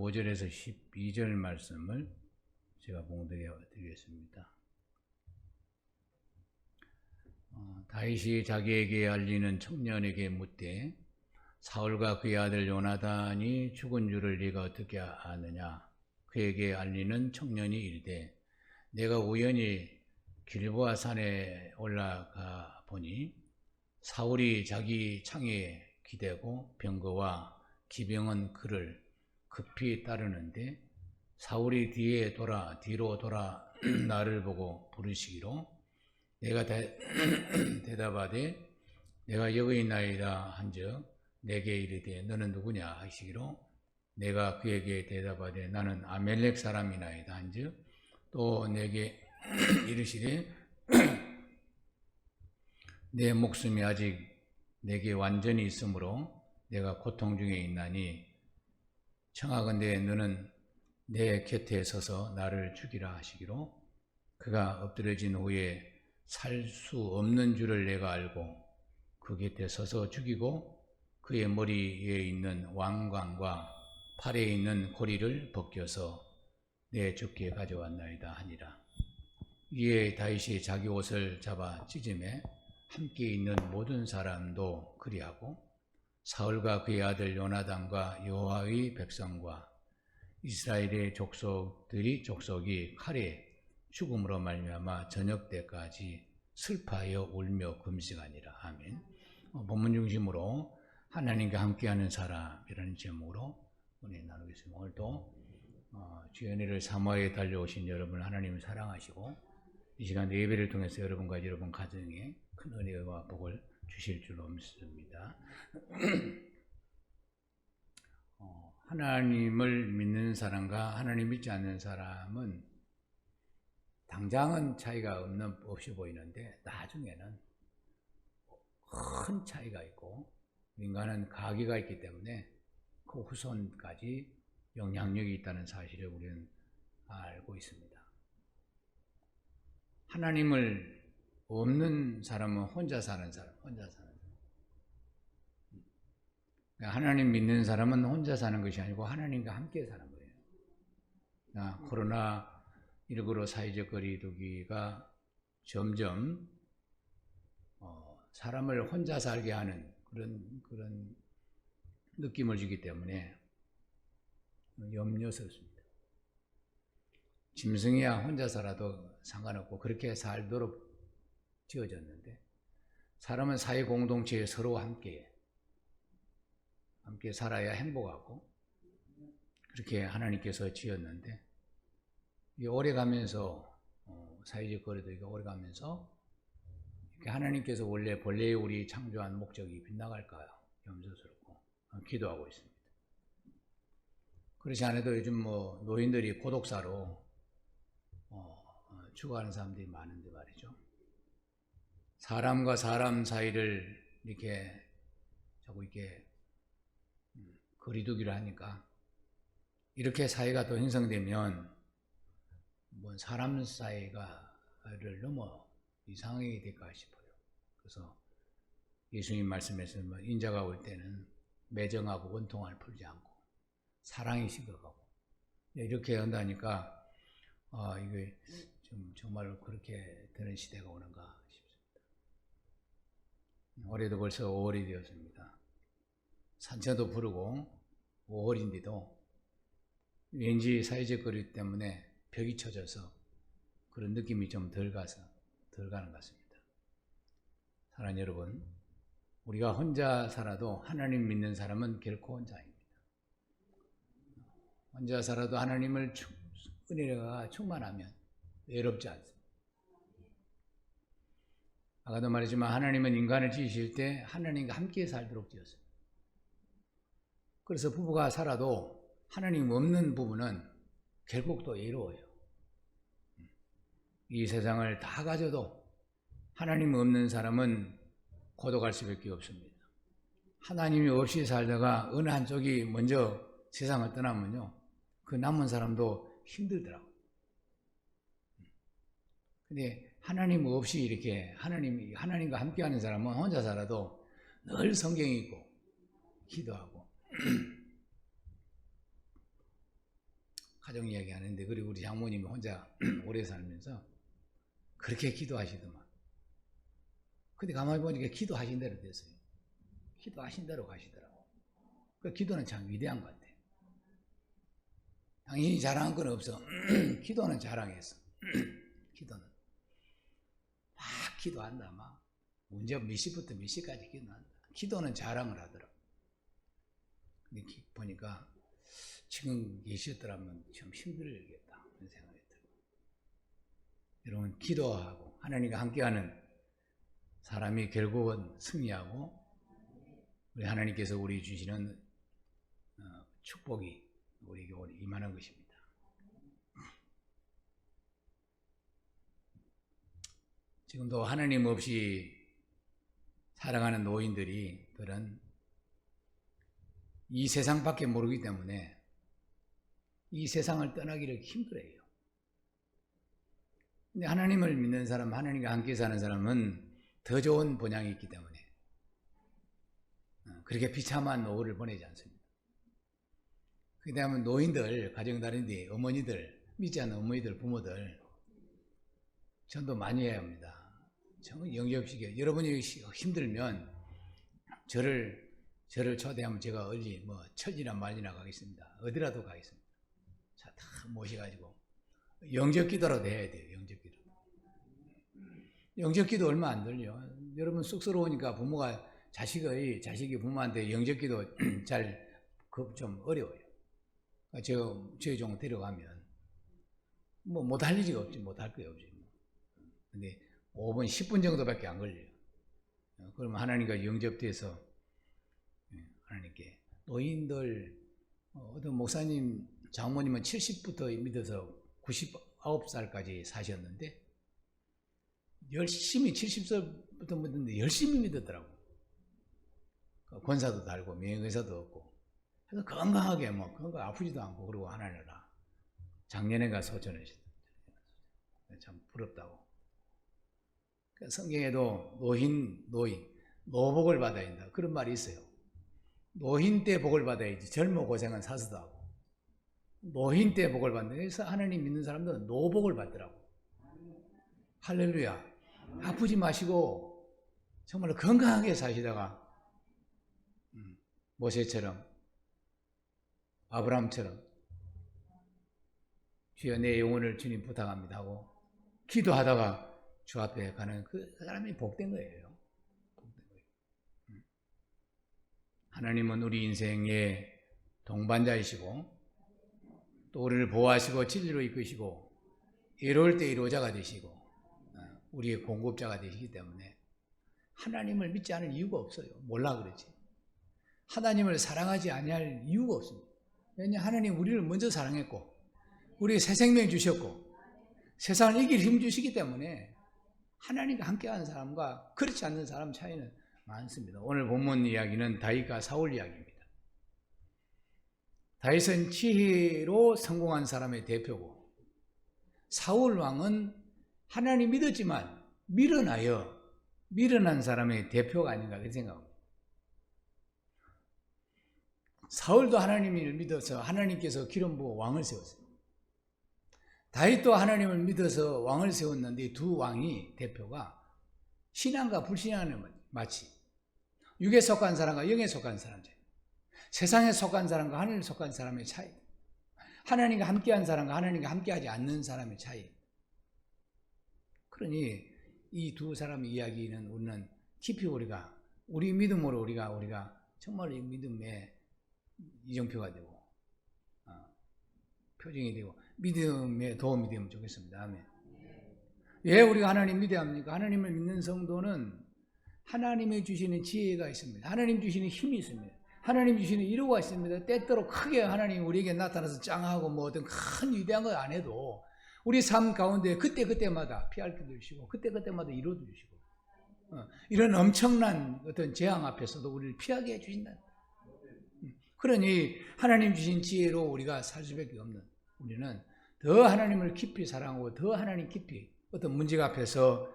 5절에서 12절 말씀을 제가 봉독해 드리겠습니다. 다윗이 자기에게 알리는 청년에게 묻되 사울과 그의 아들 요나단이 죽은 줄을 네가 어떻게 아느냐? 그에게 알리는 청년이 이르되 내가 우연히 길보아 산에 올라가 보니 사울이 자기 창에 기대고 병거와 기병은 그를 급히 따르는데 사울이 뒤로 돌아 나를 보고 부르시기로 내가 대답하되 내가 여기 있나이다 한즉 내게 이르되 너는 누구냐 하시기로 내가 그에게 대답하되 나는 아멜렉 사람이나이다 한즉 또 내게 이르시되 내 목숨이 아직 내게 완전히 있으므로 내가 고통 중에 있나니 청하건대 너는 내 곁에 서서 나를 죽이라 하시기로 그가 엎드려진 후에 살 수 없는 줄을 내가 알고 그 곁에 서서 죽이고 그의 머리에 있는 왕관과 팔에 있는 고리를 벗겨서 내 주께 가져왔나이다 하니라. 이에 다윗이 자기 옷을 잡아 찢음에 함께 있는 모든 사람도 그리하고 사울과 그의 아들 요나단과 여호와의 백성과 이스라엘의 족속이 칼에 죽음으로 말미암아 저녁 때까지 슬퍼하여 울며 금식하니라. 아멘. 본문 중심으로 하나님과 함께하는 사람이라는 제목으로 은혜 나누겠습니다. 오늘도 주의 은혜를 사모하여 달려오신 여러분 하나님을 사랑하시고 이 시간 예배를 통해서 여러분과 여러분 가정에 큰 은혜와 복을 주실 줄로 믿습니다. 하나님을 믿는 사람과 하나님 믿지 않는 사람은 당장은 차이가 없이 보이는데 나중에는 큰 차이가 있고 인간은 가계가 있기 때문에 그 후손까지 영향력이 있다는 사실을 우리는 알고 있습니다. 하나님을 없는 사람은 혼자 사는 사람. 하나님 믿는 사람은 혼자 사는 것이 아니고 하나님과 함께 사는 거예요. 코로나19로 사회적 거리두기가 점점 사람을 혼자 살게 하는 그런 느낌을 주기 때문에 염려스럽습니다. 짐승이야 혼자 살아도 상관없고 그렇게 살도록 지어졌는데 사람은 사회 공동체에 서로 함께 살아야 행복하고 그렇게 하나님께서 지었는데 이게 오래가면서 사회적 거리두기가 오래가면서 하나님께서 본래 우리 창조한 목적이 빗나갈까요? 염려스럽고 기도하고 있습니다. 그렇지 않아도 요즘 노인들이 고독사로 죽어가는 사람들이 많은데 말이죠. 사람과 사람 사이를 자꾸 거리두기를 하니까 이렇게 사회가 더 형성되면 사람 사이를 넘어 이상하게 될까 싶어요. 그래서 예수님 말씀에서 인자가 올 때는 매정하고 원통을 풀지 않고 사랑이 시급하고 이렇게 한다니까 이게 정말 그렇게 되는 시대가 오는가 싶습니다. 올해도 벌써 5월이 되었습니다. 산천도 부르고 5월인데도 왠지 사회적 거리 때문에 벽이 쳐져서 그런 느낌이 좀 덜 가는 것 같습니다. 사랑하는 여러분, 우리가 혼자 살아도 하나님 믿는 사람은 결코 혼자 아닙니다. 혼자 살아도 하나님을 은혜가 충만하면 외롭지 않습니다. 아까도 말했지만 하나님은 인간을 지으실 때 하나님과 함께 살도록 지었습니다. 그래서 부부가 살아도 하나님 없는 부부는 결국 또 외로워요. 이 세상을 다 가져도 하나님 없는 사람은 고독할 수밖에 없습니다. 하나님이 없이 살다가 어느 한쪽이 먼저 세상을 떠나면요, 그 남은 사람도 힘들더라고요. 근데 하나님 없이 이렇게 하나님과 함께하는 사람은 혼자 살아도 늘 성경이 있고 기도하고 가족 이야기 하는데, 그리고 우리 장모님이 혼자 오래 살면서 그렇게 기도하시더만. 근데 가만히 보니까 기도하신 대로 됐어요. 기도하신 대로 가시더라고. 그 기도는 참 위대한 것 같아. 당신이 자랑한 건 없어. 기도는 자랑했어. 기도는 막 기도한다. 막 문제 몇 시부터 몇 시까지 기도한다. 기도는 자랑을 하더라고. 근데 보니까 지금 계셨더라면 좀 힘들겠다 그런 생각이 들고. 여러분, 기도하고 하나님과 함께하는 사람이 결국은 승리하고, 우리 하나님께서 우리 주시는 축복이 우리에게 임하는 것입니다. 지금도 하나님 없이 살아가는 노인들은 이 세상밖에 모르기 때문에 이 세상을 떠나기를 힘들어해요. 근데 하나님을 믿는 사람, 하나님과 함께 사는 사람은 더 좋은 본향이 있기 때문에 그렇게 비참한 노후를 보내지 않습니다. 그 다음에 노인들, 가정다른데 어머니들, 믿지 않는 어머니들, 부모들 전도 많이 해야 합니다. 정말 영접시켜. 여러분이 힘들면 저를 초대하면 제가 어디 철이나 말이나 가겠습니다. 어디라도 가겠습니다. 자, 다 모셔가지고 영접기도라도 해야 돼요. 영접기도 얼마 안 들려. 여러분 쑥스러우니까 부모가 자식이 부모한테 영접기도 좀 어려워요. 저희 종 데려가면 못할 일이 없지, 못할 거예요 없지. 근데 5분, 10분 정도밖에 안 걸려요. 그러면 하나님과 영접돼서 하나님께, 노인들, 어떤 목사님, 장모님은 70부터 믿어서 99살까지 사셨는데, 열심히 70살부터 믿었는데 열심히 믿었더라고. 권사도 달고 명예회사도 얻고, 그래서 건강하게 건강 아프지도 않고, 그리고 하나님이라 작년에가 소천하셨다. 참 부럽다고. 성경에도 노인, 노복을 받아야 한다 그런 말이 있어요. 노인 때 복을 받아야지 젊어 고생은 사서도 하고, 노인 때 복을 받는다. 그래서 하나님 믿는 사람들은 노복을 받더라고. 할렐루야. 아프지 마시고 정말로 건강하게 사시다가 모세처럼, 아브라함처럼 주여 내 영혼을 주님 부탁합니다 하고 기도하다가 주 앞에 가는 그 사람이 복된 거예요. 하나님은 우리 인생의 동반자이시고, 또 우리를 보호하시고 진리로 이끄시고, 이로울 때 이로자가 되시고, 우리의 공급자가 되시기 때문에 하나님을 믿지 않을 이유가 없어요. 몰라 그러지. 하나님을 사랑하지 아니할 이유가 없습니다. 왜냐하면 하나님 우리를 먼저 사랑했고, 우리에게 새 생명 주셨고, 세상을 이길 힘 주시기 때문에 하나님과 함께하는 사람과 그렇지 않는 사람 차이는 많습니다. 오늘 본문 이야기는 다윗과 사울 이야기입니다. 다윗은 지혜로 성공한 사람의 대표고, 사울 왕은 하나님 믿었지만 밀어난 사람의 대표가 아닌가 그런 생각합니다. 사울도 하나님을 믿어서 하나님께서 기름 부어 왕을 세웠어요. 다윗도 하나님을 믿어서 왕을 세웠는데, 두 왕이 대표가 신앙과 불신앙을 마치 육에 속한 사람과 영에 속한 사람 차이, 세상에 속한 사람과 하늘에 속한 사람의 차이, 하나님과 함께한 사람과 하나님과 함께하지 않는 사람의 차이. 그러니 이 두 사람의 이야기는 우리는 깊이 우리 믿음으로 우리가 정말 이 믿음의 이정표가 되고 표징이 되고 믿음에 도움이 되면 좋겠습니다. 아멘. 왜 우리가 하나님 믿어야 합니까? 하나님을 믿는 성도는 하나님이 주시는 지혜가 있습니다. 하나님 주시는 힘이 있습니다. 하나님 주시는 위로가 있습니다. 때때로 크게 하나님 우리에게 나타나서 짱하고 어떤 큰 위대한 거 안 해도 우리 삶 가운데 그때마다 피할 길도 주시고 그때마다 위로도 주시고 이런 엄청난 어떤 재앙 앞에서도 우리를 피하게 해주신다. 그러니 하나님 주신 지혜로 우리가 살 수밖에 없는, 우리는 더 하나님을 깊이 사랑하고 더 하나님 깊이 어떤 문제가 앞에서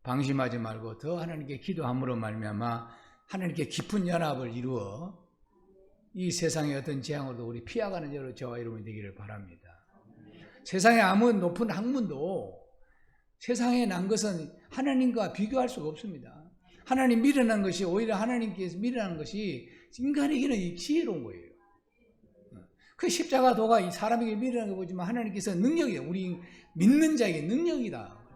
방심하지 말고 더 하나님께 기도함으로 말미암아 하나님께 깊은 연합을 이루어 이 세상의 어떤 재앙으로도 우리 피해가는 저와 여러분이 되기를 바랍니다. 세상에 아무 높은 학문도 세상에 난 것은 하나님과 비교할 수가 없습니다. 하나님 밀어난 것이 오히려 하나님께서 밀어난 것이 인간에게는 지혜로운 거예요. 그 십자가 도가 이 사람에게 밀어난 거 보지만 하나님께서 능력이에요. 우리 믿는 자에게 능력이다.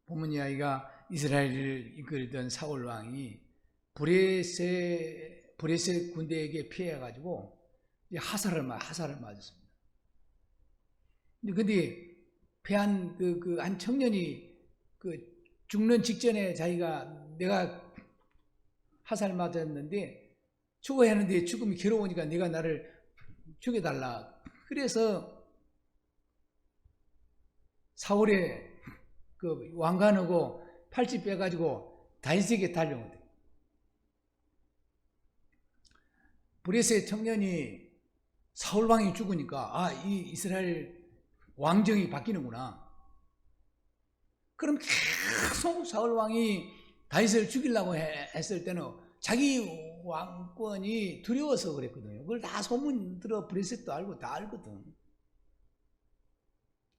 본문 이야기가 이스라엘을 이끌던 사울 왕이 브레셋 군대에게 피해가지고 하살을 맞았습니다. 근데 패한 한 청년이 죽는 직전에 내가 하살 맞았는데 죽어야 하는데 죽음이 괴로우니까 네가 나를 죽여달라. 그래서 사울의 왕관하고 팔찌 빼가지고 다윗에게 달려온 거예요. 브레셋 청년이 사울 왕이 죽으니까 이 이스라엘 왕정이 바뀌는구나. 그럼 계속 사울 왕이 다윗을 죽이려고 했을 때는 자기 왕권이 두려워서 그랬거든요. 그걸 다 소문 들어 브레셋도 알고 다 알거든.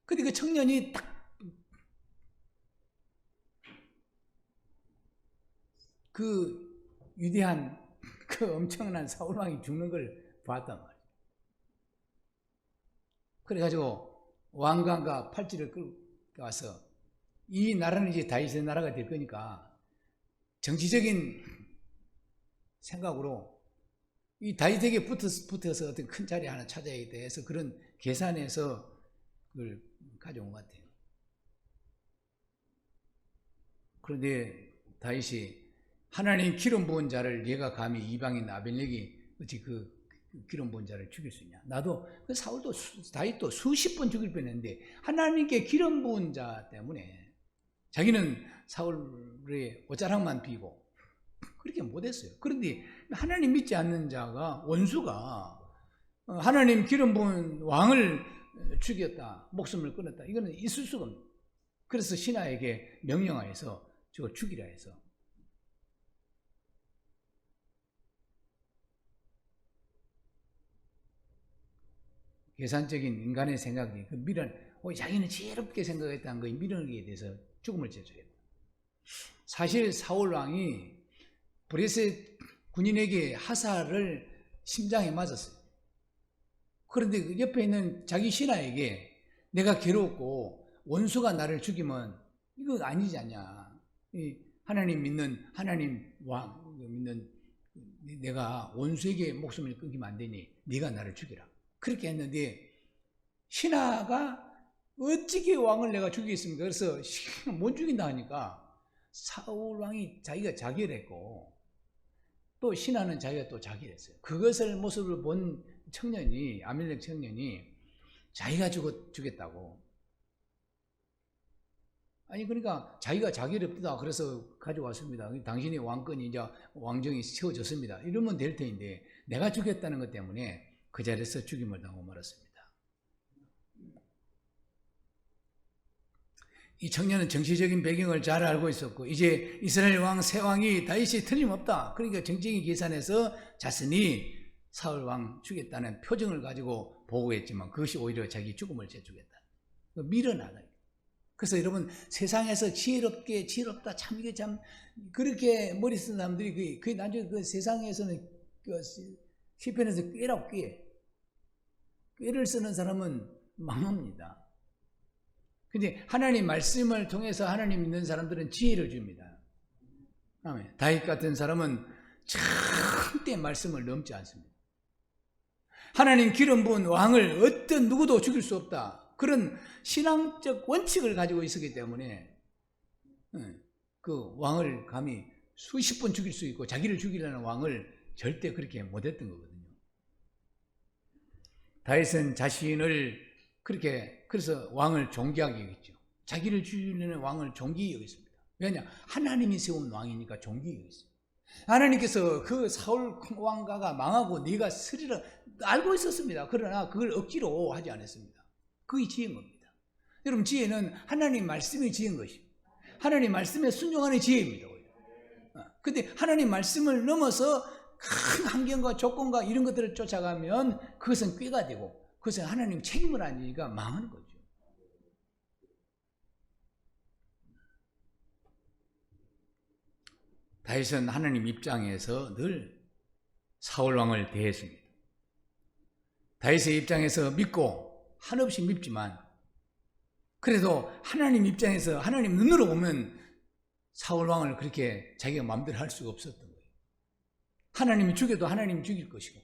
근데 그 청년이 딱 위대한 엄청난 사울 왕이 죽는 걸 봤단 말이에요. 그래가지고 왕관과 팔찌를 끌고 와서 이 나라는 이제 다윗의 나라가 될 거니까 정치적인 생각으로 이 다윗에게 붙어서 어떤 큰 자리 하나 찾아야 돼서 그런 계산해서 그걸 가져온 것 같아요. 그런데 다윗이 하나님 기름 부은 자를 네가 감히 이방인 아벨렉이 어찌 그 기름 부은 자를 죽일 수 있냐. 나도 사울도 다윗도 수십 번 죽일 뻔했는데 하나님께 기름 부은 자 때문에 자기는 사울의 옷자락만 비고 그렇게 못했어요. 그런데 하나님 믿지 않는 자가 원수가 하나님 기름 부은 왕을 죽였다, 목숨을 끊었다. 이거는 있을 수가 없는. 그래서 신하에게 명령하여서 저거 죽이라 해서. 계산적인 인간의 생각이 자기는 지혜롭게 생각했다는 거에 밀어내기에 대해서 죽음을 제조했다. 사실 사울 왕이 브레셋 군인에게 하살을 심장에 맞았어요. 그런데 옆에 있는 자기 신하에게 내가 괴롭고 원수가 나를 죽이면 이거 아니지 않냐. 하나님 믿는 하나님 왕 믿는 내가 원수에게 목숨을 끊기면 안 되니 네가 나를 죽이라. 그렇게 했는데 신하가 어찌게 왕을 내가 죽이겠습니까? 그래서 못 죽인다 하니까 사울 왕이 자기가 자결했고 또 신하는 자기가 또 자결했어요. 그것을 모습을 본 청년이 아멜렉 청년이 자기가 죽였다고. 아니 그러니까 자기가 자결했다 그래서 가져왔습니다. 당신의 왕권이 이제 왕정이 세워졌습니다. 이러면 될 텐데 내가 죽였다는 것 때문에 그 자리에서 죽임을 당하고 말았습니다. 이 청년은 정치적인 배경을 잘 알고 있었고 이제 이스라엘 왕 새 왕이 다윗이 틀림없다. 그러니까 정치적인 계산에서 자신이 사울 왕 죽였다는 표정을 가지고 보고했지만 그것이 오히려 자기 죽음을 제주겠다. 밀어나다. 그래서 여러분 세상에서 지혜롭다 참 이게 참 그렇게 머리 쓴 사람들이 그 나중에 그 세상에서는 시편에서 꾀라고 꾀를 쓰는 사람은 망합니다. 근데 하나님 말씀을 통해서 하나님 믿는 사람들은 지혜를 줍니다. 아멘. 다윗 같은 사람은 절대 말씀을 넘지 않습니다. 하나님 기름 부은 왕을 어떤 누구도 죽일 수 없다. 그런 신앙적 원칙을 가지고 있었기 때문에 그 왕을 감히 수십 번 죽일 수 있고 자기를 죽이려는 왕을 절대 그렇게 못했던 거거든요. 다윗은 자신을 그래서 왕을 존귀하게 여겼죠. 자기를 죽이려는 왕을 존귀히 여겼습니다. 왜냐? 하나님이 세운 왕이니까 존귀히 여겼어요. 하나님께서 그 사울 왕가가 망하고 네가 쓰리라 알고 있었습니다. 그러나 그걸 억지로 하지 않았습니다. 그게 지혜인 겁니다. 여러분 지혜는 하나님 말씀이 지혜인 것입니다. 하나님 말씀에 순종하는 지혜입니다. 근데 하나님 말씀을 넘어서 큰 환경과 조건과 이런 것들을 쫓아가면 그것은 꾀가 되고 그래서 하나님 책임을 안 지니까 망하는 거죠. 다윗은 하나님 입장에서 늘 사울 왕을 대했습니다. 다윗의 입장에서 믿고 한없이 밉지만 그래도 하나님 입장에서 하나님 눈으로 보면 사울 왕을 그렇게 자기가 마음대로 할 수가 없었던 거예요. 하나님이 죽여도 하나님이 죽일 것이고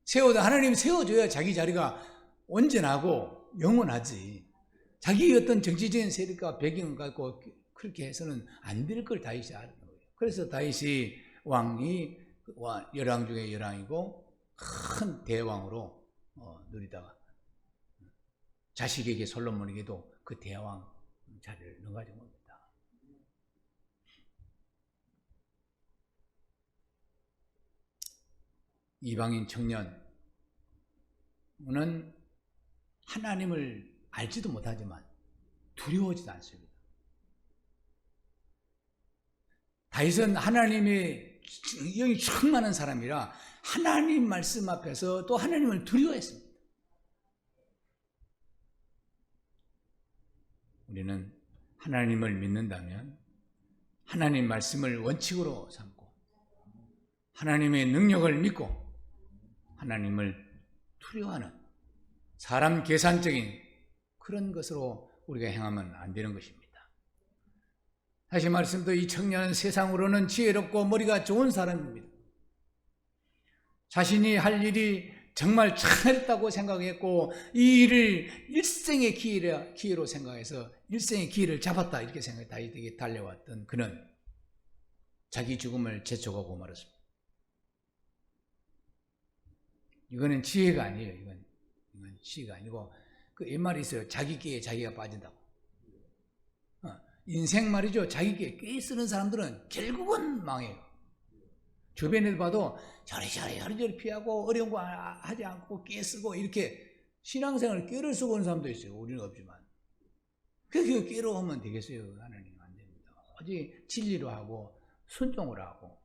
세워도 하나님이 세워줘야 자기 자리가 온전하고 영원하지. 자기 어떤 정치적인 세력과 배경을 갖고 그렇게 해서는 안 될 걸 다윗이 아는 거예요. 그래서 다윗이 왕이 열왕 중에 열왕이고 큰 대왕으로 누리다가 자식에게 솔로몬에게도 그 대왕 자리를 넘어가진 겁니다. 이방인 청년은 하나님을 알지도 못하지만 두려워하지도 않습니다. 다윗은 하나님의 영이 충만한 사람이라 하나님 말씀 앞에서 또 하나님을 두려워했습니다. 우리는 하나님을 믿는다면 하나님 말씀을 원칙으로 삼고 하나님의 능력을 믿고 하나님을 두려워하는 사람 계산적인 그런 것으로 우리가 행하면 안 되는 것입니다. 다시 말씀도 이 청년은 세상으로는 지혜롭고 머리가 좋은 사람입니다. 자신이 할 일이 정말 잘했다고 생각했고 이 일을 일생의 기회로 생각해서 일생의 기회를 잡았다 이렇게 생각해 다윗에게 달려왔던 그는 자기 죽음을 재촉하고 말았습니다. 이거는 지혜가 아니에요. 이건 지혜가 아니고 그 옛말이 있어요. 자기 끼에 자기가 빠진다고. 인생 말이죠. 자기 끼에 끼 쓰는 사람들은 결국은 망해요. 주변에도 봐도 저리저리 피하고 어려운 거 하지 않고 끼 쓰고 이렇게 신앙생활을 끼를 쓰고 오는 사람도 있어요. 우리는 없지만. 그렇게 끼로 하면 되겠어요. 하나님 안 됩니다. 오직 진리로 하고 순종으로 하고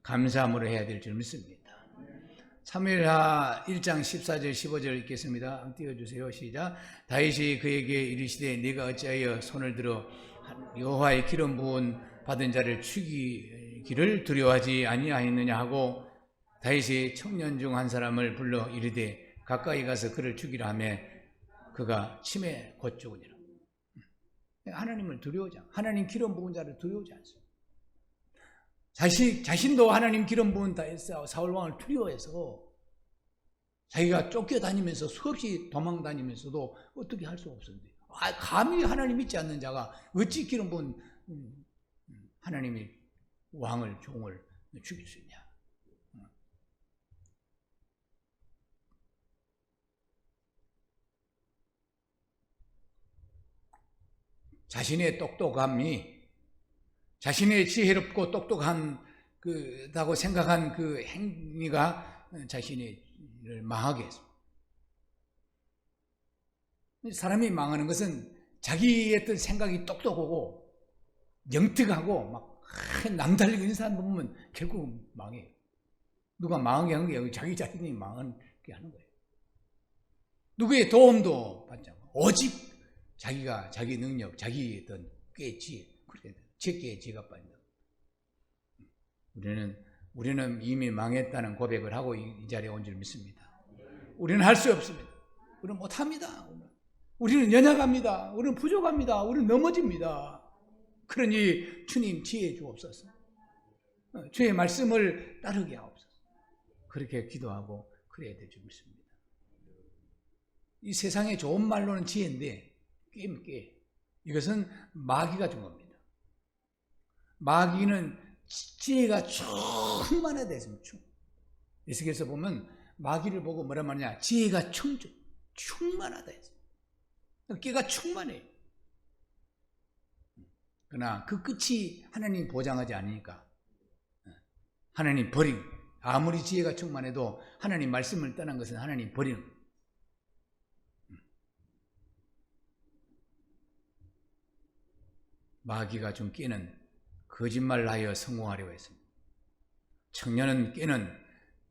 감사함으로 해야 될 줄 믿습니다. 사무엘하 1장 14절 15절 읽겠습니다. 띄워주세요. 시작. 다윗이 그에게 이르시되 네가 어찌하여 손을 들어 여호와의 기름 부은 받은 자를 죽이기를 두려워하지 아니하였느냐 하고 다윗이 청년 중 한 사람을 불러 이르되 가까이 가서 그를 죽이라 하며 그가 침에 곧 죽으니라. 하나님을 두려워하지 않아. 하나님 기름 부은 자를 두려워하지 않습니다. 자신도 하나님 기름 부은 사울 왕을 두려워해서 자기가 쫓겨다니면서 수없이 도망다니면서도 어떻게 할 수가 없었는데 감히 하나님 믿지 않는 자가 어찌 기름 부은 하나님이 왕을 종을 죽일 수 있냐. 자신의 똑똑함이 자신의 지혜롭고 똑똑한 다고 생각한 그 행위가 자신을 망하게 했습니다. 사람이 망하는 것은 자기의 어떤 생각이 똑똑하고 영특하고 막 남달리고 있는 사람 보면 결국 망해요. 누가 망하게 하는 게 자기 자신이 망하게 하는 거예요. 누구의 도움도 받지 않고 오직 자기가 자기 능력, 자기 어떤 꽤 지혜, 제게 지혜가 빠진다. 우리는 이미 망했다는 고백을 하고 이 자리에 온 줄 믿습니다. 우리는 할 수 없습니다. 우리는 못합니다. 우리는 연약합니다. 우리는 부족합니다. 우리는 넘어집니다. 그러니 주님 지혜 주옵소서. 주의 말씀을 따르게 하옵소서. 그렇게 기도하고 그래야 될 줄 믿습니다. 이 세상에 좋은 말로는 지혜인데 깨면 깨. 이것은 마귀가 준 겁니다. 마귀는 지혜가 충만하다 했습니다. 에스겔서 보면 마귀를 보고 뭐라 말하냐, 지혜가 충만하다 했습니다. 깨가 충만해요. 그러나 그 끝이 하나님 보장하지 않으니까 하나님 버린, 아무리 지혜가 충만해도 하나님 말씀을 떠난 것은 하나님 버리는 거예요. 마귀가 준 깨는 거짓말을 하여 성공하려고 했습니다. 청년은 깨는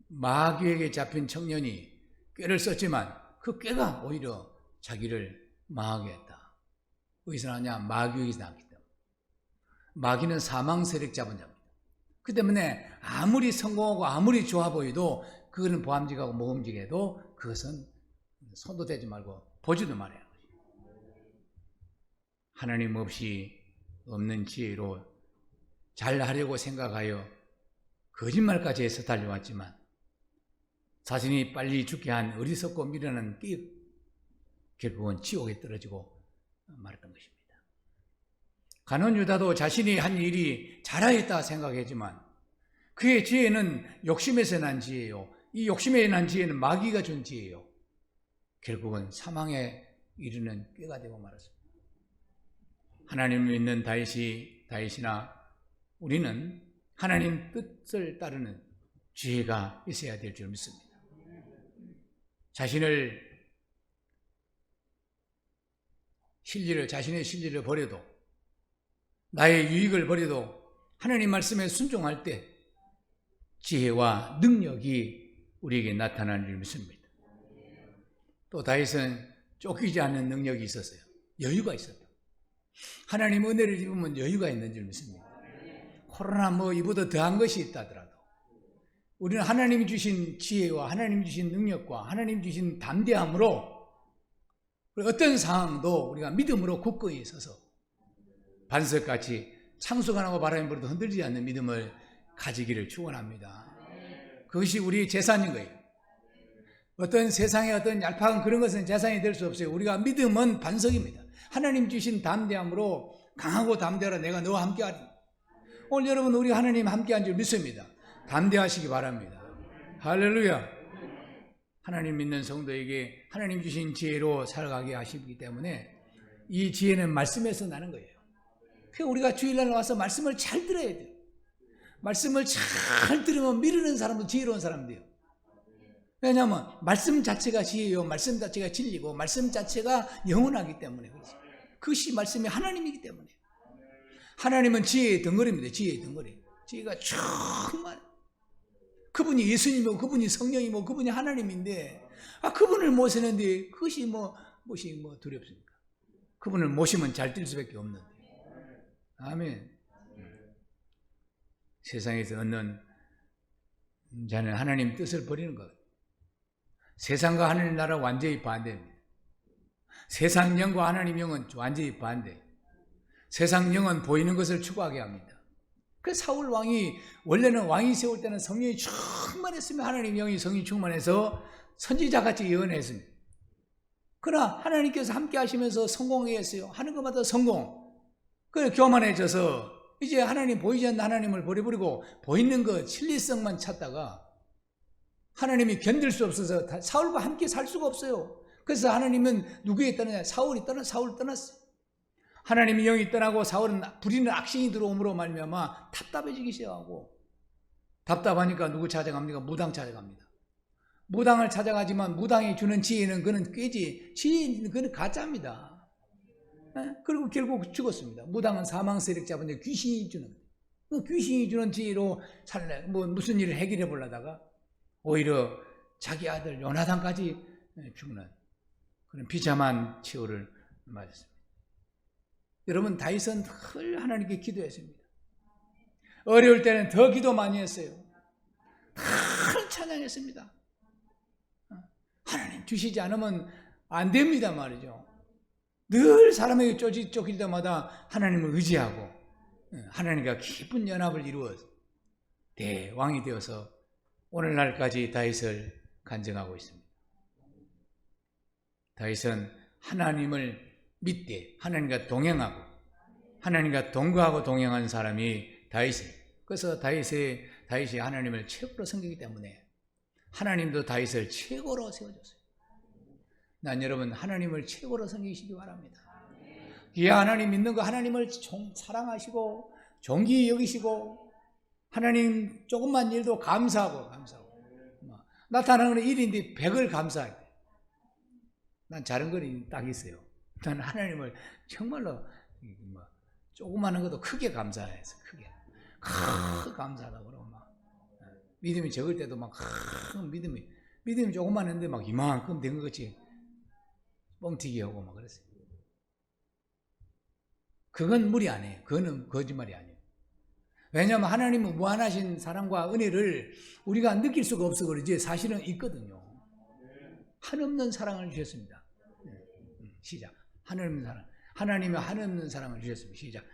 마귀에게 잡힌 청년이 꾀를 썼지만 그 꾀가 오히려 자기를 망하게 했다. 어디서 나냐? 마귀에서 나왔기 때문에. 마귀는 사망 세력 잡은 자입니다. 그 때문에 아무리 성공하고 아무리 좋아 보여도 그거는 보암직하고 모험직해도 그것은 손도 대지 말고 보지도 말아야 합니다. 하나님 없이 없는 지혜로 잘하려고 생각하여 거짓말까지 해서 달려왔지만 자신이 빨리 죽게 한 어리석고 미련한 끼 결국은 지옥에 떨어지고 말았던 것입니다. 가룟 유다도 자신이 한 일이 잘하였다 생각했지만 그의 지혜는 욕심에서 난 지혜요. 이 욕심에 난 지혜는 마귀가 준 지혜요. 결국은 사망에 이르는 꾀가 되고 말았습니다. 하나님을 믿는 다윗이나 우리는 하나님 뜻을 따르는 지혜가 있어야 될 줄 믿습니다. 자신의 실리를 버려도 나의 유익을 버려도 하나님 말씀에 순종할 때 지혜와 능력이 우리에게 나타나는 줄 믿습니다. 또 다윗은 쫓기지 않는 능력이 있었어요. 여유가 있었다. 하나님 은혜를 입으면 여유가 있는 줄 믿습니다. 코로나 이보다 더한 것이 있다 하더라도 우리는 하나님이 주신 지혜와 하나님이 주신 능력과 하나님이 주신 담대함으로 어떤 상황도 우리가 믿음으로 굳건히 서서 반석같이 창수가 나고 바람이 불어도 흔들리지 않는 믿음을 가지기를 축원합니다. 그것이 우리의 재산인 거예요. 어떤 세상의 어떤 얄팍한 그런 것은 재산이 될 수 없어요. 우리가 믿음은 반석입니다. 하나님 주신 담대함으로 강하고 담대하라 내가 너와 함께하리. 오늘 여러분 우리 하나님 함께한 줄 믿습니다. 담대하시기 바랍니다. 할렐루야. 하나님 믿는 성도에게 하나님 주신 지혜로 살아가게 하시기 때문에 이 지혜는 말씀에서 나는 거예요. 그래서 우리가 주일날 와서 말씀을 잘 들어야 돼요. 말씀을 잘 들으면 미루는 사람도 지혜로운 사람 돼요. 왜냐하면 말씀 자체가 지혜요, 말씀 자체가 진리고 말씀 자체가 영원하기 때문에 그렇죠. 그것이 말씀이 하나님이기 때문에. 하나님은 지혜의 덩어리입니다. 지혜의 덩어리. 지혜가 정말 그분이 예수님이고 그분이 성령이고 그분이 하나님인데 그분을 모시는데 그것이 무엇이 두렵습니까? 그분을 모시면 잘 뛸 수밖에 없는데. 아멘. 세상에서 얻는 자는 하나님 뜻을 버리는 것. 세상과 하나님 나라 완전히 반대입니다. 세상 영과 하나님 영은 완전히 반대. 세상 영은 보이는 것을 추구하게 합니다. 그래서 사울 왕이 원래는 왕이 세울 때는 성령이 충만했으면 하나님 영이 성령이 충만해서 선지자같이 예언했습니다. 그러나 하나님께서 함께 하시면서 성공하게 했어요. 하는 것마다 성공. 그래 교만해져서 이제 하나님 보이지 않는 하나님을 버려버리고 보이는 것 진리성만 찾다가 하나님이 견딜 수 없어서 사울과 함께 살 수가 없어요. 그래서 하나님은 누구에 떠나냐? 사울을 떠났어요. 하나님의 영이 떠나고 사울은 부리는 악신이 들어옴으로 말미암아 답답해지기 시작하고 답답하니까 누구 찾아갑니까? 무당 찾아갑니다. 무당을 찾아가지만 무당이 주는 지혜는 그는 꾀지 지혜는 그는 가짜입니다. 그리고 결국 죽었습니다. 무당은 사망 세력 잡은데 귀신이 주는 지혜로 살래 무슨 일을 해결해 보려다가 오히려 자기 아들 요나단까지 죽는 그런 비참한 치유를 맞았습니다. 여러분 다윗은 늘 하나님께 기도했습니다. 어려울 때는 더 기도 많이 했어요. 늘 찬양했습니다. 하나님 주시지 않으면 안 됩니다 말이죠. 늘 사람에게 쫓길 때마다 하나님을 의지하고 하나님과 깊은 연합을 이루어 대왕이 되어서 오늘날까지 다윗을 간증하고 있습니다. 다윗은 하나님을 믿되 하나님과 동행하고 하나님과 동거하고 동행한 사람이 다윗이에요. 그래서 다윗이 하나님을 최고로 섬기기 때문에 하나님도 다윗을 최고로 세워줬어요. 난 여러분 하나님을 최고로 섬기시기 바랍니다. 이 하나님 믿는 거 하나님을 사랑하시고 존귀히 여기시고 하나님 조금만 일도 감사하고 나타나는 일인데 100을 감사할 때 난 작은 거리 딱 있어요. 난 하나님을 정말로 조그마한 것도 크게 감사해서 크게 감사하다고 그러고 믿음이 적을 때도 믿음이 조그마한데 이만큼 된 것 같이 뻥튀기 하고 막 그랬어요. 그건 무리 안 해요. 그거는 거짓말이 아니에요. 왜냐하면 하나님은 무한하신 사랑과 은혜를 우리가 느낄 수가 없어 그러지 사실은 있거든요. 한없는 사랑을 주셨습니다. 시작. 한없는 사랑. 하나님이 한없는 사랑을 주셨습니다. 시작.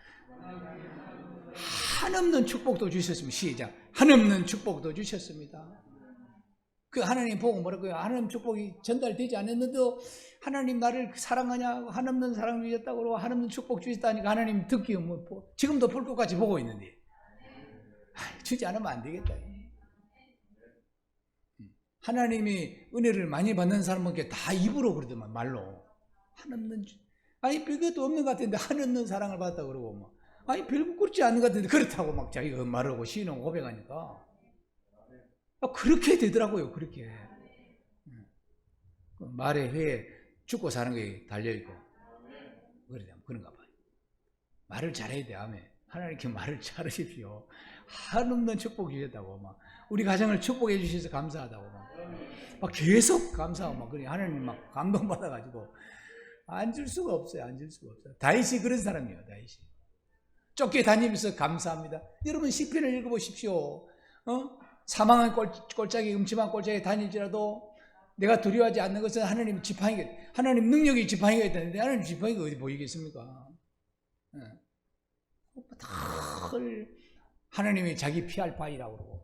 한없는 축복도 주셨습니다. 시작. 한없는 축복도 주셨습니다. 그 하나님 보고 뭐라고요? 하나님 축복이 전달되지 않았는데도 하나님 나를 사랑하냐? 한없는 사랑 주셨다고 그러고 한없는 축복 주셨다니까 하나님 듣기 뭐 지금도 불꽃같이 보고 있는데 주지 않으면 안 되겠다. 하나님이 은혜를 많이 받는 사람에게 다 입으로 그러더만 말로 한없는 아니 별것도 없는 것 같은데 한없는 사랑을 받았다 그러고 막 아니 별것 그렇지 않은 것 같은데 그렇다고 막 자기가 말하고 시인하고 고백하니까 그렇게 되더라고요. 그렇게 말의 회에 죽고 사는 게 달려있고 그런가 봐요. 말을 잘해야 돼. 아멘. 하나님께 말을 잘하십시오. 한없는 축복 주셨다고 막 우리 가정을 축복해 주셔서 감사하다고 막 계속 감사하고 막 그래 하나님 막 감동받아가지고 앉을 수가 없어요. 앉을 수가 없어요. 다윗이 그런 사람이에요. 다윗이 쫓겨다니면서 감사합니다. 여러분 시편을 읽어보십시오. 사망한 꼴짝이 음침한 꼴짝이 다닐지라도 내가 두려워하지 않는 것은 하나님 지팡이가 하나님 능력이 지팡이가 있다는데 하나님 지팡이가 어디 보이겠습니까? 늘 하나님이 자기 피할 바위라고 그러고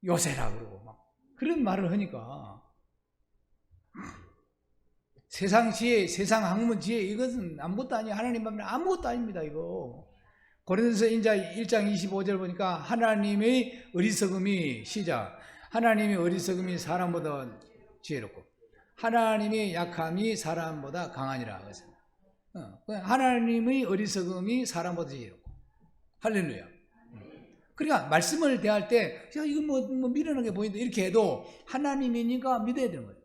요새라고 그러고 막 그런 말을 하니까 세상 지혜, 세상 학문 지혜 이것은 아무것도 아니에요. 하나님 앞에 아무것도 아닙니다. 이거 고린도서 1장 25절 보니까 하나님의 어리석음이 시작. 하나님의 어리석음이 사람보다 지혜롭고 하나님의 약함이 사람보다 강하니라. 하나님의 어리석음이 사람보다 지혜롭고 할렐루야. 그러니까 말씀을 대할 때 이거 뭐 미련하게 보인다 이렇게 해도 하나님이니까 믿어야 되는 거예요.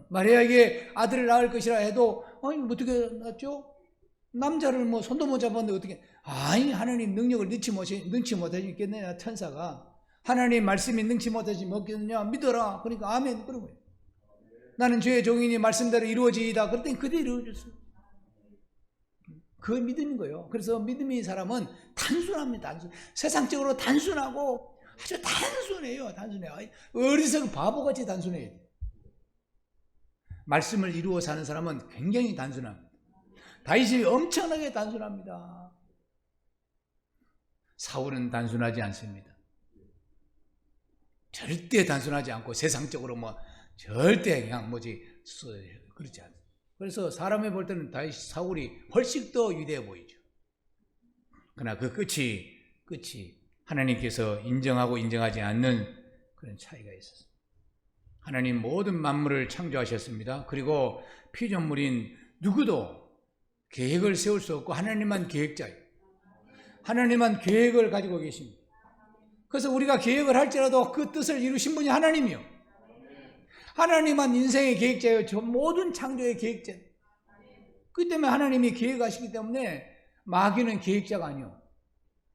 마리아에게 아들을 낳을 것이라 해도 아니 어떻게 낳죠? 남자를 뭐 손도 못 잡았는데 어떻게 아니 하나님 능력을 능치 못하시겠느냐 천사가 하나님 말씀이 능치 못하시겠느냐 믿어라. 그러니까 아멘 그런 거예요. 나는 주의 종이니 말씀대로 이루어지이다. 그랬더니 그대로 이루어졌어요. 그걸 믿는 거예요. 그래서 믿음의 사람은 단순합니다. 세상적으로 단순하고 아주 단순해요. 단순해요. 어리석은 바보같이 단순해요. 말씀을 이루어 사는 사람은 굉장히 단순합니다. 다윗이 엄청나게 단순합니다. 사울은 단순하지 않습니다. 절대 단순하지 않고 세상적으로 뭐 절대 그냥 그렇지 않아요. 그래서 사람이 볼 때는 다윗 사울이 훨씬 더 위대해 보이죠. 그러나 그 끝이 하나님께서 인정하고 인정하지 않는 그런 차이가 있었습니다. 하나님 모든 만물을 창조하셨습니다. 그리고 피조물인 누구도 계획을 세울 수 없고 하나님만 계획자예요. 하나님만 계획을 가지고 계십니다. 그래서 우리가 계획을 할지라도 그 뜻을 이루신 분이 하나님이요. 하나님만 인생의 계획자예요. 저 모든 창조의 계획자예요. 그렇기 때문에 하나님이 계획하시기 때문에 마귀는 계획자가 아니요.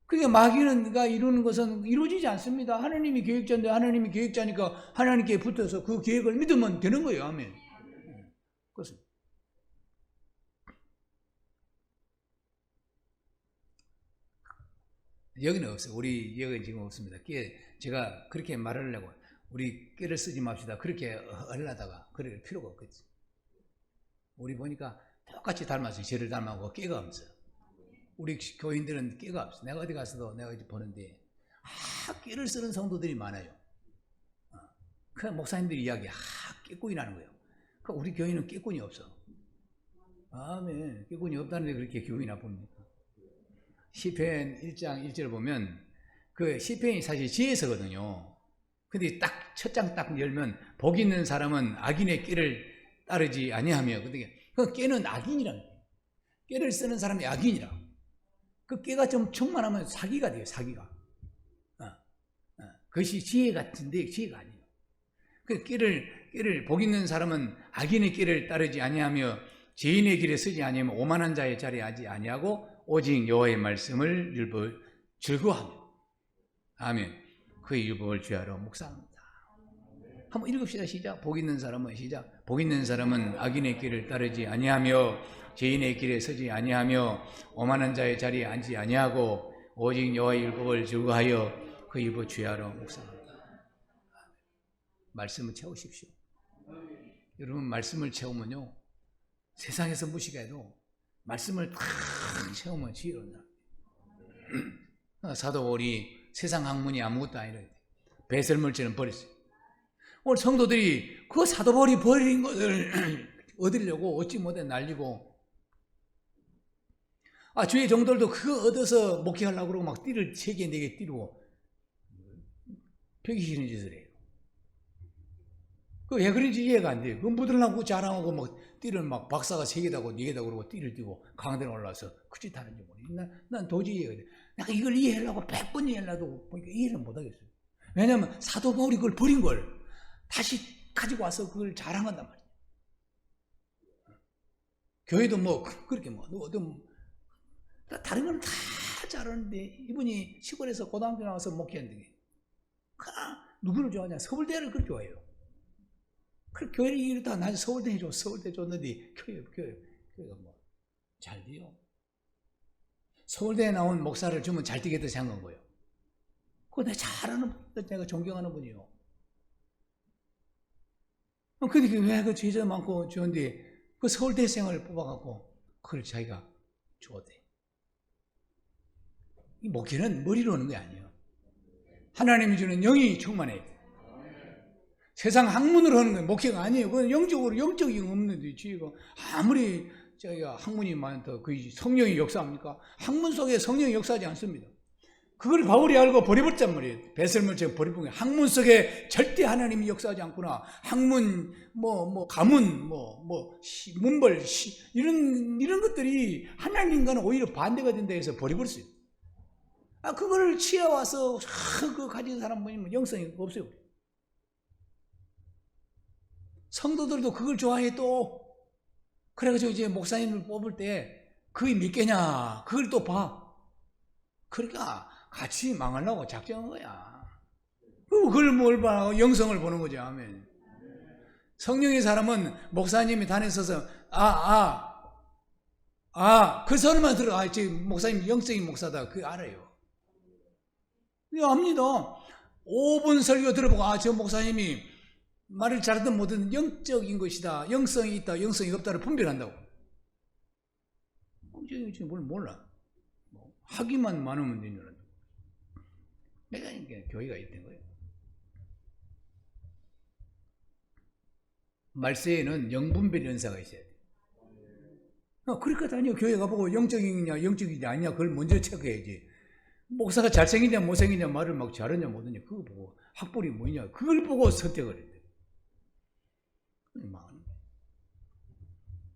그게 마귀가 이루는 것은 이루어지지 않습니다. 하나님이 계획자인데 하나님이 계획자니까 하나님께 붙어서 그 계획을 믿으면 되는 거예요. 아멘. 그렇습니다. 여기는 없어요. 우리 여기는 지금 없습니다. 제가 그렇게 말하려고 우리 깨를 쓰지 맙시다. 그렇게 하려다가 그럴 필요가 없겠지. 우리 보니까 똑같이 닮았어요. 저를 닮았고 깨가 없어요. 우리 교인들은 깨가 없어요. 내가 어디 가서도 내가 이제 보는데 깨를 쓰는 성도들이 많아요. 그 목사님들이 이야기 깨꾼이 나는 거예요. 그러니까 우리 교인은 깨꾼이 없어. 아멘. 깨꾼이 없다는데 그렇게 기분이 나쁩니까? 시편 1장 1절 보면 그 시편이 사실 지혜서거든요. 근데 딱 첫 장 딱 열면 복 있는 사람은 악인의 깨를 따르지 아니하며 그 깨는 악인이라는 거예요. 깨를 쓰는 사람이 악인이라. 그 깨가 좀 충만하면 사기가 돼요. 사기가. 그것이 지혜 같은데 지혜가 아니에요. 그 깨를 복 있는 사람은 악인의 깨를 따르지 아니하며 죄인의 길에 서지 아니하며 오만한 자의 자리에 하지 아니하고 오직 여호와의 말씀을 즐거워하며 아멘. 그의 율법을 주야로 묵상합니다. 한번 읽읍시다. 시작. 복 있는 사람은 시작. 복 있는 사람은 악인의 길을 따르지 아니하며 죄인의 길에 서지 아니하며 오만한 자의 자리에 앉지 아니하고 오직 여호와의 율법을 즐거워하여 그 입을 주야로 묵상합니다. 말씀을 채우십시오. 여러분 말씀을 채우면요 세상에서 무식해도 말씀을 탁 채우면 지혜로운다. 사도 바울이 세상 학문이 아무것도 아니라 배설물질은 버렸어요. 오늘 성도들이 그 사도 바울이 버린 것을 얻으려고 어찌 못해 날리고 주의 종들도 그거 얻어서 목회하려고 그러고 막 띠를 3개, 4개 띠르고 벽이 싫은 짓을 해요. 그 왜 그런지 이해가 안 돼요. 그 묻으려고 자랑하고 막 띠를 막 박사가 3개다고 4개다고 그러고 띠를 띠고 강단에 올라와서 그 짓 하는지 모르겠어요. 난 도저히 이해가 돼. 내가 이걸 이해하려고 100번 이해하려도 이해를 못 하겠어요. 왜냐하면 사도 바울이 그걸 버린 걸 다시 가지고 와서 그걸 자랑한단 말이에요. 교회도 뭐 그렇게 뭐 다른 건 다 잘하는데 이분이 시골에서 고등학교 나와서 목회한대. 누구를 좋아하냐? 서울대를 그렇게 좋아해요. 그 교회를 이러다 난 서울대 해줘. 서울대 줬는데 교회가 뭐 잘 돼요. 서울대에 나온 목사를 주면 잘 되겠다 생각한 거예요. 그거 내가 잘하는 분, 내가 존경하는 분이요. 근데 왜 그 제자 많고 좋은데 그 서울대생을 뽑아갖고 그걸 자기가 주었대. 이 목회는 머리로 하는 게 아니에요. 하나님이 주는 영이 충만해야 돼. 세상 학문으로 하는 건 목회가 아니에요. 그건 영적인 없는데 지혜가 아무리 저희가 학문이 많다 그 성령이 역사합니까? 학문 속에 성령이 역사하지 않습니다. 그걸 바울이 알고 버려버렸단 말이에요. 배설물처럼 버려본 거예요. 학문 속에 절대 하나님이 역사하지 않구나. 학문, 가문, 문벌, 이런 것들이 하나님과는 오히려 반대가 된다 해서 버려버렸어요. 그거를 취해와서 그거 가진 사람 보면 영성이 없어요. 성도들도 그걸 좋아해 또. 그래가지고 이제 목사님을 뽑을 때 그게 몇 개냐 그걸 또 봐. 그러니까 같이 망하려고 작정한 거야. 그걸 뭘 봐? 영성을 보는 거죠. 아멘. 성령의 사람은 목사님이 단에 서서 그 소리만 들어. 지금 목사님 영적인 목사다. 그거 알아요. 이거 압니다. 5분 설교 들어보고 저 목사님이 말을 잘하든 못하든 영적인 것이다. 영성이 있다. 영성이 없다를 분별한다고. 지금 뭘 몰라. 하기만 많으면 되는 거야. 내가 이게 교회가 있던 거예요. 말세에는 영분별 연사가 있어야 돼. 그러니까 다니요. 교회 가보고 영적이냐 영적이냐 아니냐 그걸 먼저 체크해야지. 목사가 잘생기냐 못생기냐 말을 막 잘하냐 못하냐 그거 보고 학벌이 뭐냐 그걸 보고 선택을 해야 돼.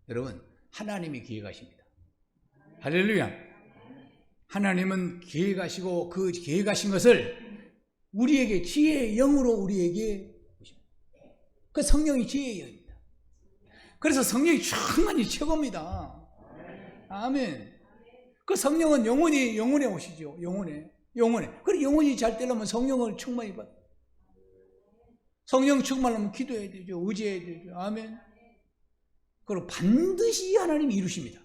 여러분 하나님이 계획하십니다. 할렐루야. 하나님은 계획하시고 그 계획하신 것을 우리에게 지혜의 영으로 우리에게 주십니다. 그 성령이 지혜의 영입니다. 그래서 성령이 충만히 최고입니다. 아멘. 그 성령은 영혼에 오시죠. 영혼에. 그래 영혼이 잘 되려면 성령을 충만히 받아. 성령 충만하면 기도해야 되죠. 의지해야 되죠. 아멘. 그리고 반드시 하나님이 이루십니다.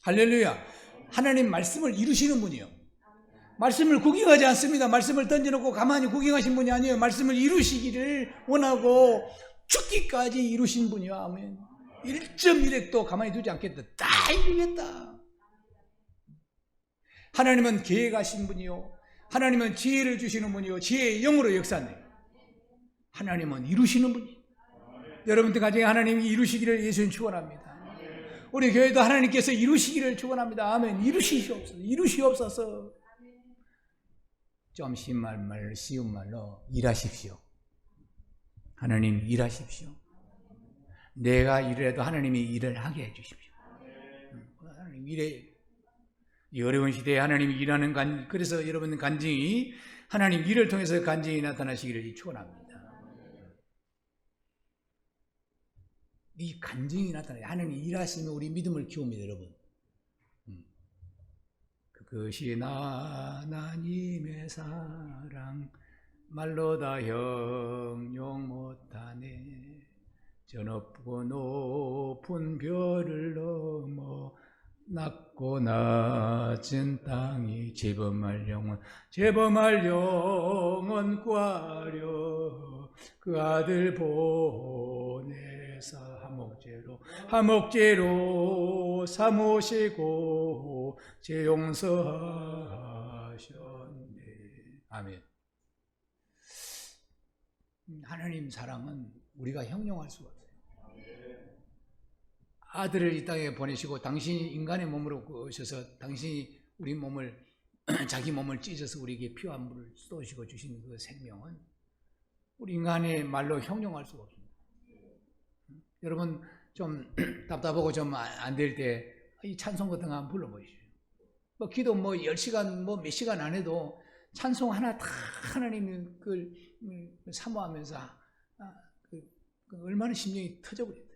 할렐루야. 하나님 말씀을 이루시는 분이요. 말씀을 구경하지 않습니다. 말씀을 던져놓고 가만히 구경하신 분이 아니에요. 말씀을 이루시기를 원하고 죽기까지 이루신 분이요. 아멘. 1.1핵도 가만히 두지 않겠다. 다 이루겠다. 하나님은 계획하신 분이요. 하나님은 지혜를 주시는 분이요. 지혜의 영으로 역사하네요. 하나님은 이루시는 분이에요. 여러분들 가정에 하나님이 이루시기를 예수님 축원합니다. 우리 교회도 하나님께서 이루시기를 축원합니다. 아멘. 이루시옵소서. 좀 쉬운 말로 일하십시오. 하나님 일하십시오. 내가 일을 해도 하나님이 일을 하게 해주십시오. 하나님 일해. 이 어려운 시대에 하나님이 일하는 그래서 여러분 간증이 하나님 일을 통해서 간증이 나타나시기를 축원합니다. 이 간증이 나타나요. 하나님이 일하시면 우리 믿음을 키웁니다, 여러분. 그것이 하나님의 사랑 말로 다 형용 못하네. 저 높고 높은 별을 넘어 낮고 낮은 땅이 제범할 영원 구하려 그 아들 보내사 하목제로 삼으시고 제 용서하셨네. 아멘. 하나님 사랑은 우리가 형용할 수가 없어요. 아들을 이 땅에 보내시고 당신이 인간의 몸으로 오셔서 당신이 우리 몸을 자기 몸을 찢어서 우리에게 피와 물을 쏟으시고 주신 그 생명은 우리 인간의 말로 형용할 수가 없습니다. 여러분 좀 답답하고 좀 안 될 때 이 찬송 같은 거 한번 불러보시죠. 뭐 기도 뭐 10시간 뭐 몇 시간 안 해도 찬송 하나 다 하나님 그걸 사모하면서 얼마나 심령이 터져버려요.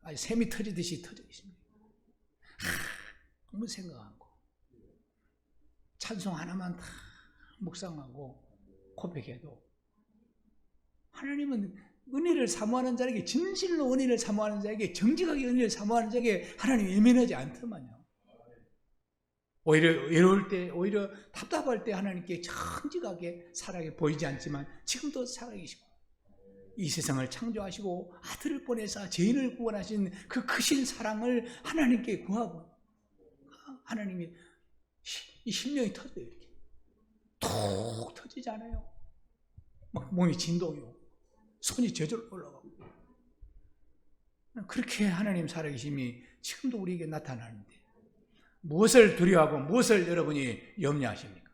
아니 샘이 터지듯이 터져 있습니다. 아무 생각 않고 찬송 하나만 다 묵상하고 고백해도 하나님은 은혜를 사모하는 자에게, 진실로 은혜를 사모하는 자에게, 정직하게 은혜를 사모하는 자에게 하나님이 예민하지 않더만요. 오히려 외로울 때, 오히려 답답할 때 하나님께 정직하게 살아게 보이지 않지만 지금도 살아계시고 이 세상을 창조하시고 아들을 보내사 죄인을 구원하신 그 크신 사랑을 하나님께 구하고 하나님이 이 심령이 터져요. 이렇게 톡 터지지 않아요. 막 몸이 진동이 오고 손이 저절로 올라가고 그렇게 하나님 살아계심이 지금도 우리에게 나타나는데 무엇을 두려워하고 무엇을 여러분이 염려하십니까?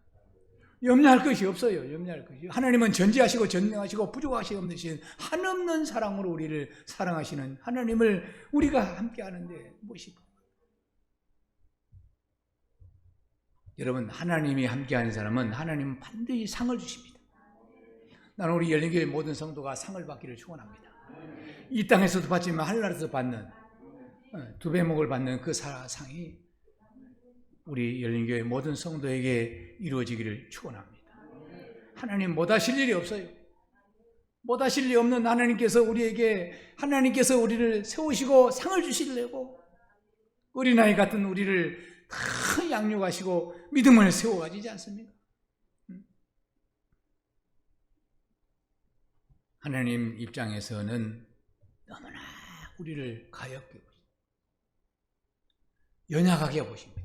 염려할 것이 없어요. 염려할 것이. 하나님은 전지하시고 전능하시고 부족하시고 없으신 한없는 사랑으로 우리를 사랑하시는 하나님을 우리가 함께 하는데 무엇이? 여러분 하나님이 함께하는 사람은 하나님은 반드시 상을 주십니다. 나는 우리 열린교회 모든 성도가 상을 받기를 축원합니다. 이 땅에서도 받지만 하늘나라에서 받는 두 배목을 받는 그 상이 우리 열린교회 모든 성도에게 이루어지기를 축원합니다. 하나님 못하실 일이 없어요. 못하실 일이 없는 하나님께서 하나님께서 우리를 세우시고 상을 주시려고 어린아이 같은 우리를 다 양육하시고 믿음을 세워가지지 않습니까? 하나님 입장에서는 너무나 우리를 가엾게 보십니다. 연약하게 보십니다.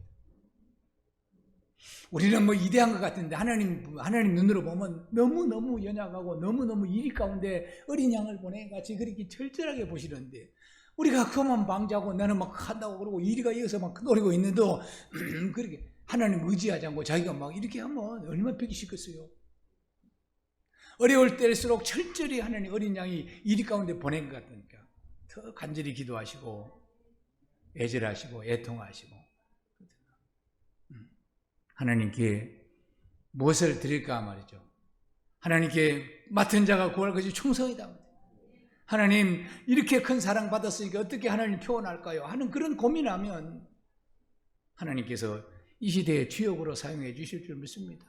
우리는 뭐 이대한 것 같은데 하나님 눈으로 보면 너무너무 연약하고 너무너무 이리 가운데 어린 양을 보내같이 그렇게 철저하게 보시는데 우리가 그만 방지하고 나는 막 한다고 그러고 이리가 여기서 막 노리고 있는데도 그렇게 하나님 의지하지 않고 자기가 막 이렇게 하면 얼마나 배기 싫겠어요. 어려울 때일수록 철저히 하나님 어린 양이 이리 가운데 보낸 것 같으니까 더 간절히 기도하시고 애절하시고 애통하시고 하나님께 무엇을 드릴까 말이죠. 하나님께 맡은 자가 구할 것이 충성이다. 하나님 이렇게 큰 사랑 받았으니까 어떻게 하나님 표현할까요? 하는 그런 고민하면 하나님께서 이 시대의 주역으로 사용해 주실 줄 믿습니다.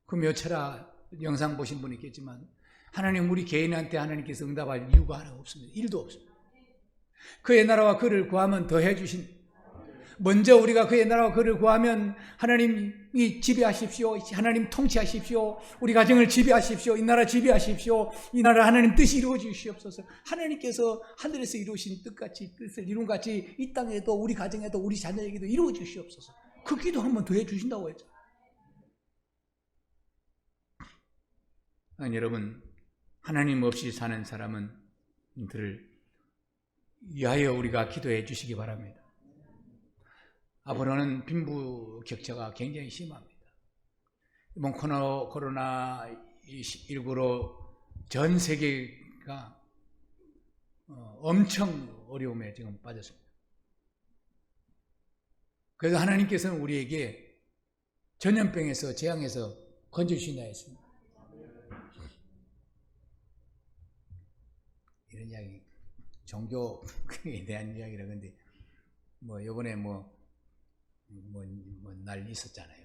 그 몇차례 영상 보신 분이 있겠지만 하나님 우리 개인한테 하나님께서 응답할 이유가 하나 없습니다. 1도 없습니다. 그의 나라와 그를 구하면 더 해주신 먼저 우리가 그의 나라와 그를 구하면 하나님이 지배하십시오. 하나님 통치하십시오. 우리 가정을 지배하십시오. 이 나라 지배하십시오. 이 나라 하나님 뜻이 이루어지시옵소서. 하나님께서 하늘에서 이루신 뜻같이 뜻을 이룬같이 이 땅에도 우리 가정에도 우리 자녀에게도 이루어지시옵소서. 그 기도 한 번 더 해주신다고 했죠. 아니, 여러분 하나님 없이 사는 사람은 들을 위하여 우리가 기도해 주시기 바랍니다. 앞으로는 빈부격차가 굉장히 심합니다. 이번 코로나19로 전 세계가 엄청 어려움에 지금 빠졌습니다. 그래서 하나님께서는 우리에게 전염병에서 재앙에서 건져주신다 했습니다. 이런 이야기, 종교에 대한 이야기라 근데 뭐 이번에 날 있었잖아요.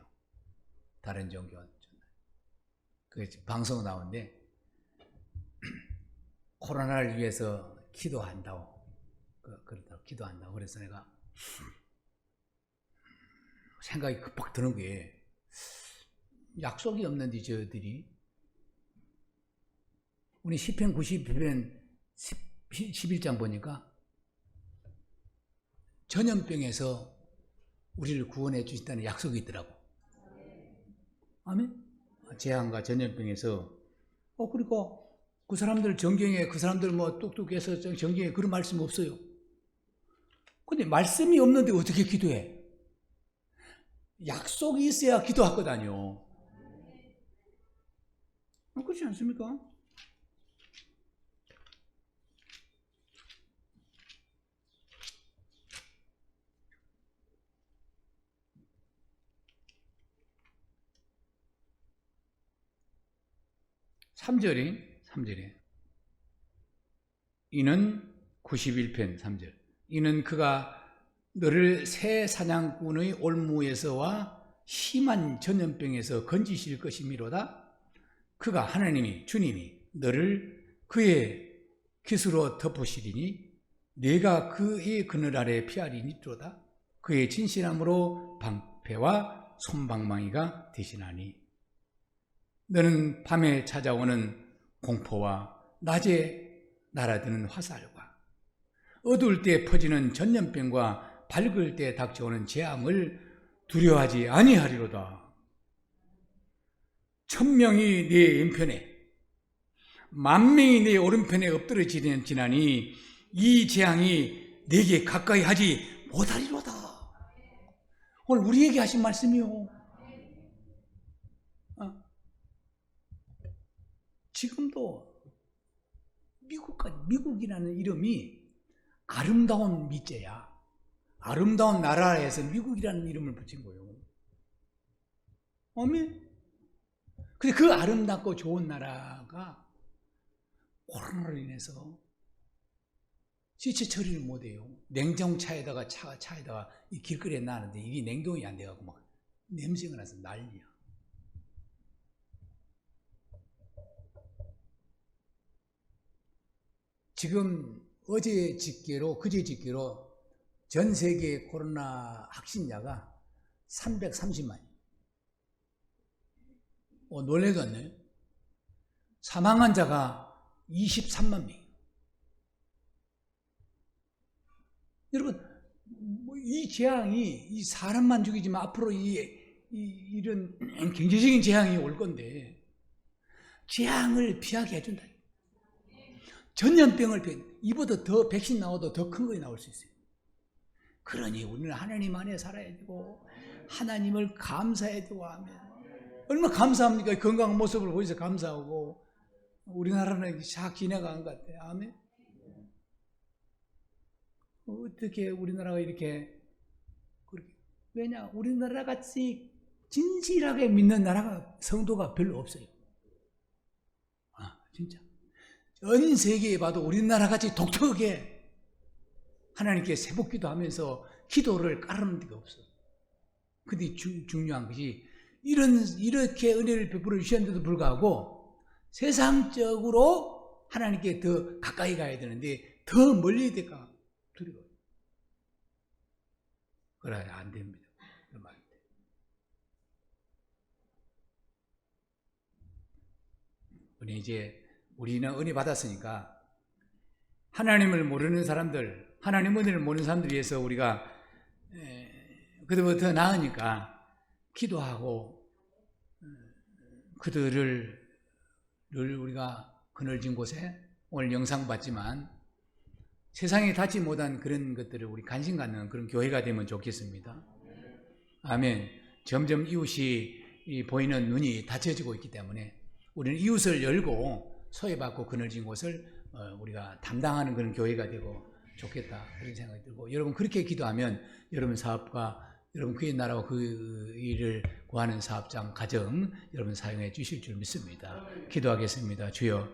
다른 종교. 그 방송 나오는데 코로나를 위해서 기도한다고 그러더라고. 기도한다고. 그래서 내가 생각이 급박 드는 게 약속이 없는데 저들이 우리 시편 92편 11장 보니까 전염병에서 우리를 구원해 주신다는 약속이 있더라고. 아멘? 재앙과 전염병에서 그러니까 그 사람들 정경에 그 사람들 뭐 똑똑해서 정경에 그런 말씀 없어요. 근데 말씀이 없는데 어떻게 기도해? 약속이 있어야 기도하거든요. 그렇지 않습니까? 삼절에 이는 91편 3절 이는 그가 너를 새 사냥꾼의 올무에서와 심한 전염병에서 건지실 것이미로다. 그가 하나님이 주님이 너를 그의 깃으로 덮으시리니 내가 그의 그늘 아래 피하리니로다. 그의 진실함으로 방패와 솜방망이가 되시나니 너는 밤에 찾아오는 공포와 낮에 날아드는 화살과 어두울 때 퍼지는 전염병과 밝을 때 닥쳐오는 재앙을 두려워하지 아니하리로다. 1000명이 네 왼편에 10,000명이 네 오른편에 엎드러지나니 이 재앙이 네게 가까이 하지 못하리로다. 오늘 우리에게 하신 말씀이요. 지금도 미국이라는 이름이 아름다운 미제야. 아름다운 나라에서 미국이라는 이름을 붙인 거예요. 아멘. 근데 그 아름답고 좋은 나라가 코로나로 인해서 시체 처리를 못해요. 냉장차에다가 차에다가 이 길거리에 놔는데 이게 냉동이 안 돼가고 막 냄새가 나서 난리야. 지금 어제 집계로 그제 집계로 전 세계 코로나 확진자가 330만. 놀래도 않네요. 사망한 자가 23만 명. 여러분, 이 재앙이 이 사람만 죽이지만 앞으로 이런 경제적인 재앙이 올 건데 재앙을 피하게 해준다. 전염병을 이보다 더 백신 나와도 더 큰 거에 나올 수 있어요. 그러니 우리는 하나님 안에 살아야 되고 하나님을 감사해야 되고 하면 얼마나 감사합니까? 건강한 모습을 보여서 감사하고 우리나라는 싹 지나간 것 같아요. 아멘. 어떻게 우리나라가 이렇게 왜냐? 우리나라 같이 진실하게 믿는 나라가 성도가 별로 없어요. 진짜. 전 세계에 봐도 우리나라 같이 독특하게 하나님께 새벽기도 하면서 기도를 까르는 데가 없어. 근데 중요한 것이 이렇게 은혜를 베풀어 주셨는데도 불구하고 세상적으로 하나님께 더 가까이 가야 되는데 더 멀리 될까 두려워요. 그래 안 됩니다. 우리는 은혜 받았으니까 하나님을 모르는 사람들, 하나님 은혜를 모르는 사람들 위해서 우리가 그들보다 더 나으니까 기도하고 그들을 우리가 그늘진 곳에 오늘 영상 봤지만 세상에 닿지 못한 그런 것들을 우리 관심 갖는 그런 교회가 되면 좋겠습니다. 아멘. 점점 이웃이 보이는 눈이 닫혀지고 있기 때문에 우리는 이웃을 열고 소외받고 그늘진 곳을 우리가 담당하는 그런 교회가 되고 좋겠다 그런 생각이 들고 여러분 그렇게 기도하면 여러분 사업과 여러분 그의 나라와 그 일을 구하는 사업장 가정 여러분 사용해 주실 줄 믿습니다. 기도하겠습니다. 주여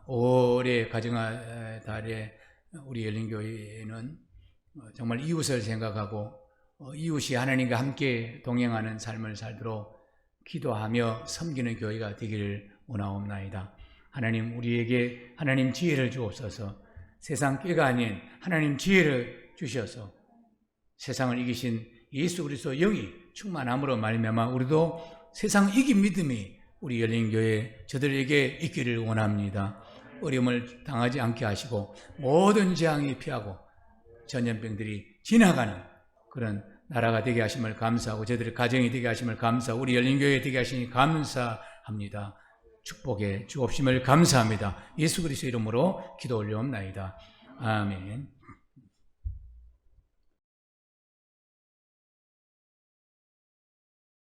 올해 가정의 달에 우리 열린교회는 정말 이웃을 생각하고 이웃이 하나님과 함께 동행하는 삶을 살도록 기도하며 섬기는 교회가 되기를 원하옵나이다. 하나님, 우리에게 하나님 지혜를 주옵소서. 세상 꾀가 아닌 하나님 지혜를 주셔서 세상을 이기신 예수 그리스도 영이 충만함으로 말미암아 우리도 세상 이긴 믿음이 우리 열린교회 저들에게 있기를 원합니다. 어려움을 당하지 않게 하시고 모든 재앙이 피하고 전염병들이 지나가는 그런 나라가 되게 하심을 감사하고 저들의 가정이 되게 하심을 감사하고 우리 열린교회 되게 하시니 감사합니다. 축복의 주 없음을 감사합니다. 예수 그리스도 이름으로 기도 올려옵나이다. 아멘.